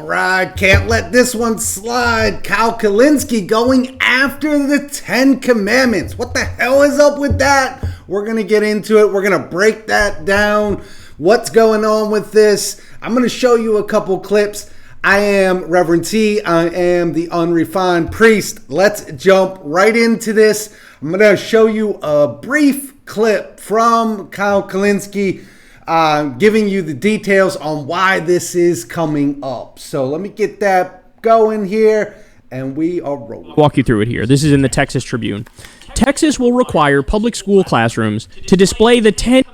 right, can't let this one slide. Kyle Kulinski going after the 10 Commandments. What the hell is up with that? We're going to get into it. We're going to break that down. What's going on with this? I'm going to show you a couple clips. I am Reverend T. I am the unrefined priest. Let's jump right into this. I'm going to show you a brief clip from Kyle Kulinski giving you the details on why this is coming up. So let me get that going here, and we are rolling. Walk you through it here. This is in the Texas Tribune. Texas will require public school classrooms to display the 10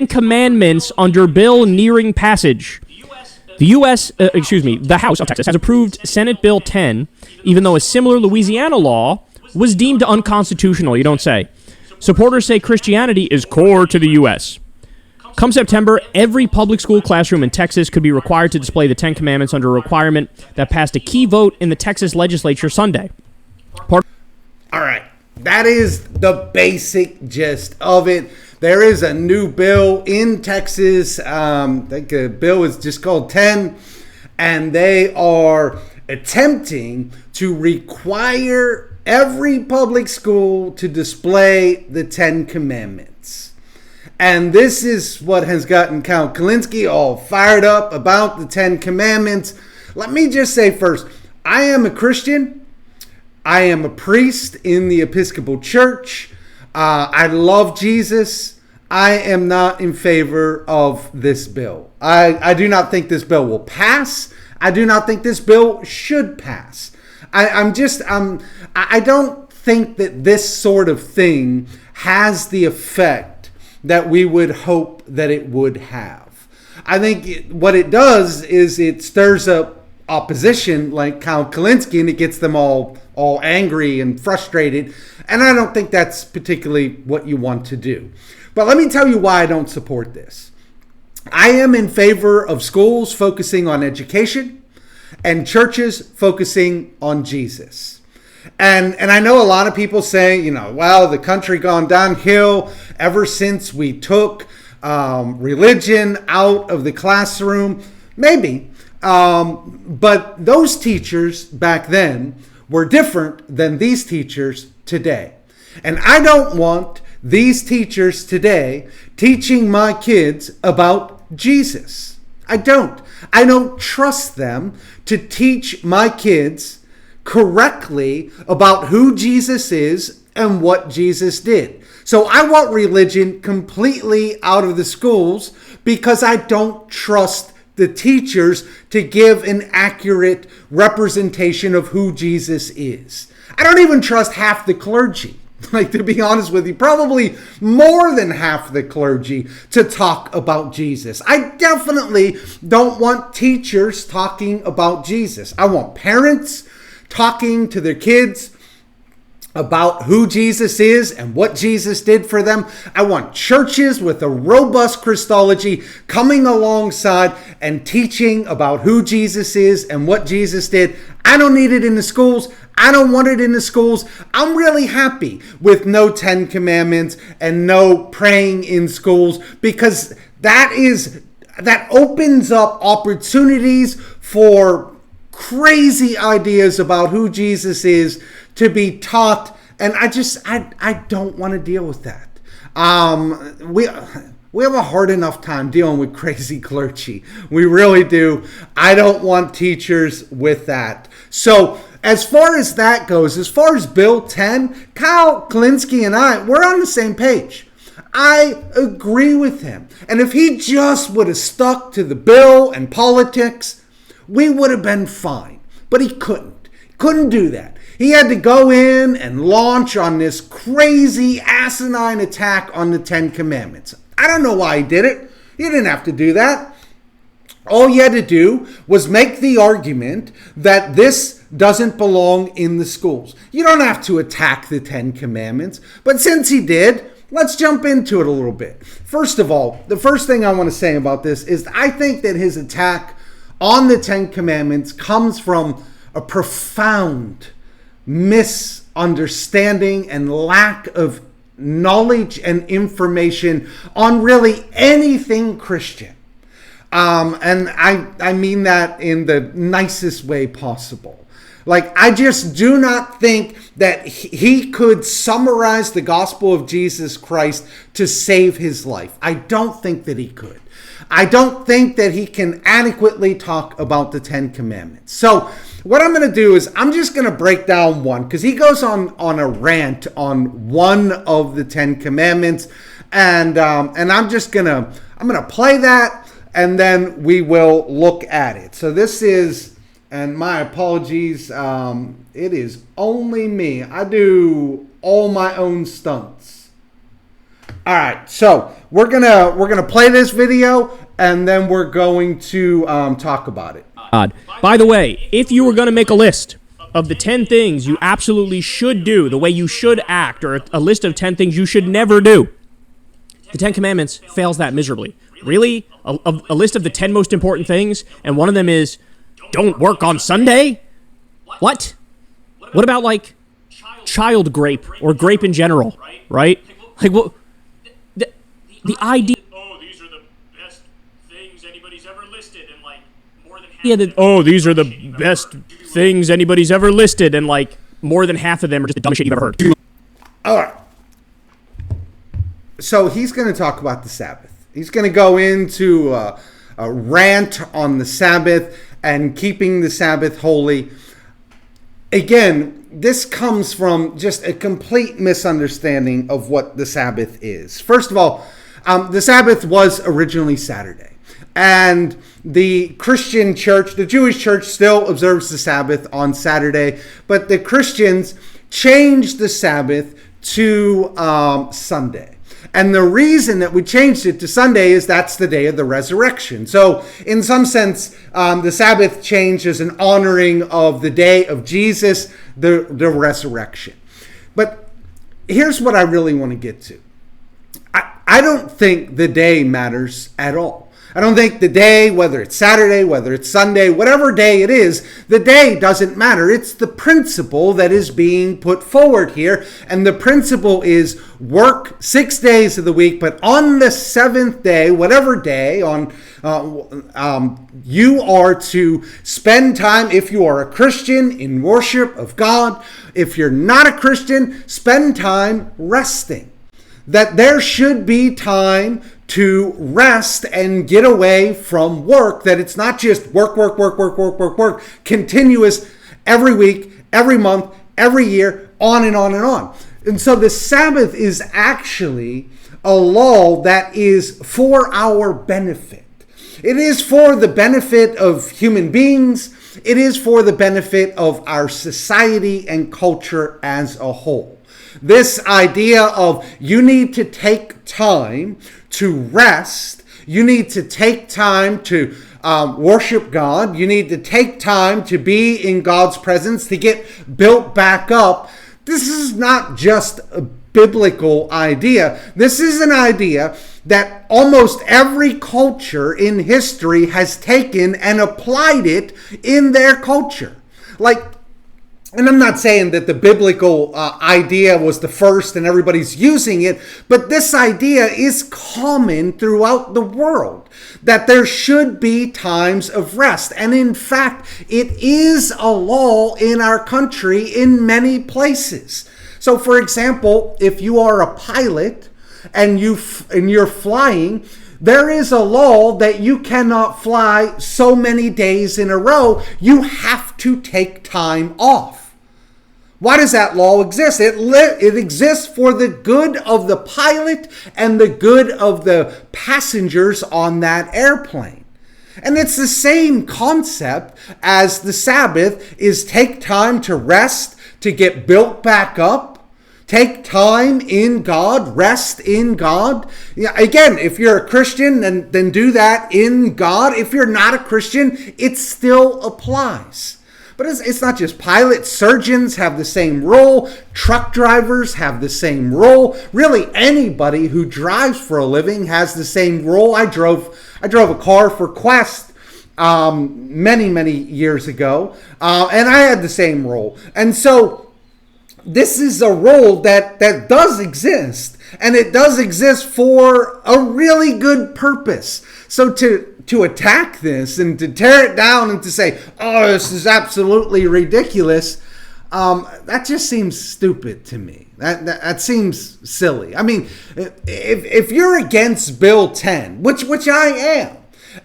Commandments under bill nearing passage. The House of Texas has approved Senate Bill 10, even though a similar Louisiana law was deemed unconstitutional. You don't say. Supporters say Christianity is core to the U.S. Come September, every public school classroom in Texas could be required to display the 10 Commandments under a requirement that passed a key vote in the Texas legislature Sunday. All right, that is the basic gist of it. There is a new bill in Texas. I think the bill is just called 10, and they are attempting to require every public school to display the 10 Commandments. And this is what has gotten Kyle Kulinski all fired up about the 10 Commandments. Let me just say first, I am a Christian. I am a priest in the Episcopal Church. I love Jesus. I am not in favor of this bill. I do not think this bill will pass. I do not think this bill should pass. I don't think that this sort of thing has the effect that we would hope that it would have. I think what it does is it stirs up opposition like Kyle Kulinski, and it gets them all angry and frustrated. And I don't think that's particularly what you want to do. But let me tell you why I don't support this. I am in favor of schools focusing on education and churches focusing on Jesus. And I know a lot of people say, well, the country gone downhill ever since we took religion out of the classroom. Maybe. But those teachers back then were different than these teachers today. And I don't want these teachers today teaching my kids about Jesus. I don't trust them to teach my kids correctly about who Jesus is and what Jesus did. So I want religion completely out of the schools because I don't trust the teachers to give an accurate representation of who Jesus is. I don't even trust half the clergy. Like, to be honest with you, probably more than half the clergy to talk about Jesus. I definitely don't want teachers talking about Jesus. I want parents talking to their kids about who Jesus is and what Jesus did for them. I want churches with a robust Christology coming alongside and teaching about who Jesus is and what Jesus did. I don't need it in the schools. I don't want it in the schools. I'm really happy with no 10 Commandments and no praying in schools, because that opens up opportunities for crazy ideas about who Jesus is to be taught, and I don't want to deal with that. We have a hard enough time dealing with crazy clergy. We really do. I don't want teachers with that. So as far as that goes, as far as Bill 10, Kyle Kulinski and we're on the same page. I agree with him. And if he just would have stuck to the bill and politics, we would have been fine. But he couldn't. Couldn't do that. He had to go in and launch on this crazy asinine attack on the 10 Commandments. I don't know why he did it. He didn't have to do that. All he had to do was make the argument that this doesn't belong in the schools. You don't have to attack the 10 Commandments. But since he did, let's jump into it a little bit. First of all, the first thing I want to say about this is I think that his attack on the 10 Commandments comes from a profound misunderstanding and lack of knowledge and information on really anything Christian. And I mean that in the nicest way possible. Like, I just do not think that he could summarize the gospel of Jesus Christ to save his life. I don't think that he could. I don't think that he can adequately talk about the Ten Commandments. So what I'm going to do is I'm just going to break down one, because he goes on a rant on one of the Ten Commandments, and I'm going to play that, and then we will look at it. So this is. And my apologies, it is only me. I do all my own stunts. All right, so we're gonna play this video, and then we're going to talk about it. By the way, if you were going to make a list of the 10 things you absolutely should do, the way you should act, or a list of 10 things you should never do, the 10 Commandments fails that miserably. Really? A list of the 10 most important things, and one of them is, don't work on Sunday? What? What about, like, child grape or grape in general, right? Like, well, the idea... Oh, these are the best things anybody's ever listed, and, like, more than half... Yeah, these are the best things anybody's ever listed, and, like, more than half of them are just the dumbest shit you've ever heard. All right. So he's going to talk about the Sabbath. He's going to go into a rant on the Sabbath and keeping the Sabbath holy. Again, this comes from just a complete misunderstanding of what the Sabbath is. First of all, the Sabbath was originally Saturday. And the Christian church, the Jewish church, still observes the Sabbath on Saturday. But the Christians changed the Sabbath to Sunday. And the reason that we changed it to Sunday is that's the day of the resurrection. So in some sense, the Sabbath changed as an honoring of the day of Jesus, the resurrection. But here's what I really want to get to. I don't think the day matters at all. I don't think the day, whether it's Saturday, whether it's Sunday, whatever day it is, the day doesn't matter. It's the principle that is being put forward here. And the principle is work 6 days of the week, but on the seventh day, whatever day, you are to spend time, if you are a Christian, in worship of God. If you're not a Christian, spend time resting. That there should be time to rest and get away from work, that it's not just work, continuous every week, every month, every year, on and on and on. And so the Sabbath is actually a law that is for our benefit. It is for the benefit of human beings. It is for the benefit of our society and culture as a whole. This idea of you need to take time to rest, you need to take time to worship God, you need to take time to be in God's presence, to get built back up. This is not just a biblical idea. This is an idea that almost every culture in history has taken and applied it in their culture. And I'm not saying that the biblical idea was the first and everybody's using it, but this idea is common throughout the world, that there should be times of rest. And in fact, it is a law in our country in many places. So for example, if you are a pilot and you're flying, there is a law that you cannot fly so many days in a row. You have to take time off. Why does that law exist? It exists for the good of the pilot and the good of the passengers on that airplane. And it's the same concept as the Sabbath is take time to rest, to get built back up. Take time in God, rest in God. Again, if you're a Christian, then do that in God. If you're not a Christian, it still applies. But it's not just pilots. Surgeons have the same role. Truck drivers have the same role. Really, anybody who drives for a living has the same role. I drove a car for Quest many years ago, and I had the same role. And so this is a role that does exist, and it does exist for a really good purpose. So to to attack this and to tear it down and to say, oh, this is absolutely ridiculous, that just seems stupid to me. That seems silly. I mean, if you're against Bill 10, which I am,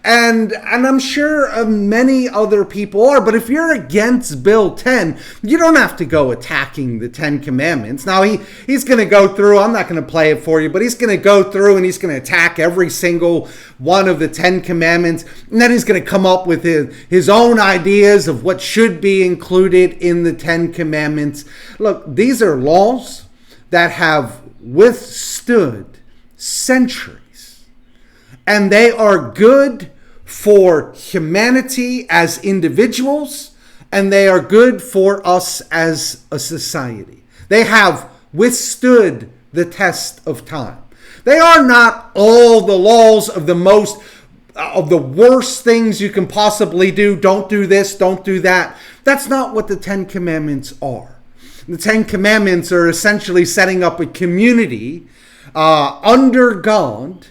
and I'm sure many other people are, but if you're against Bill 10, you don't have to go attacking the 10 Commandments. Now, he's going to go through, I'm not going to play it for you, but he's going to go through and he's going to attack every single one of the 10 Commandments, and then he's going to come up with his own ideas of what should be included in the 10 Commandments. Look, these are laws that have withstood centuries, and they are good for humanity as individuals, and they are good for us as a society. They have withstood the test of time. They are not all the laws of the worst things you can possibly do. Don't do this, don't do that. That's not what the 10 Commandments are. The 10 Commandments are essentially setting up a community under God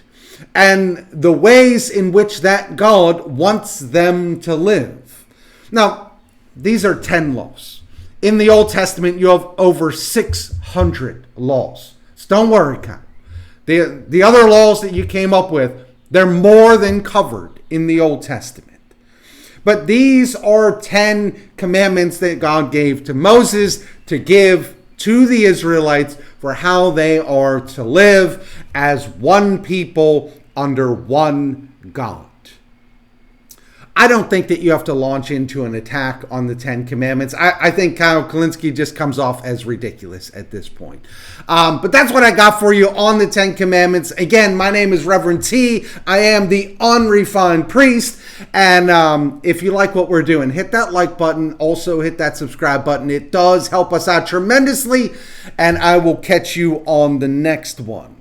and the ways in which that God wants them to live. Now, these are 10 laws. In the Old Testament, you have over 600 laws. So don't worry, Kyle. The other laws that you came up with, they're more than covered in the Old Testament. But these are 10 commandments that God gave to Moses to give to the Israelites for how they are to live as one people under one God. I don't think that you have to launch into an attack on the 10 Commandments. I think Kyle Kulinski just comes off as ridiculous at this point. But that's what I got for you on the 10 Commandments. Again, my name is Reverend T. I am the unrefined priest. And if you like what we're doing, hit that like button. Also hit that subscribe button. It does help us out tremendously. And I will catch you on the next one.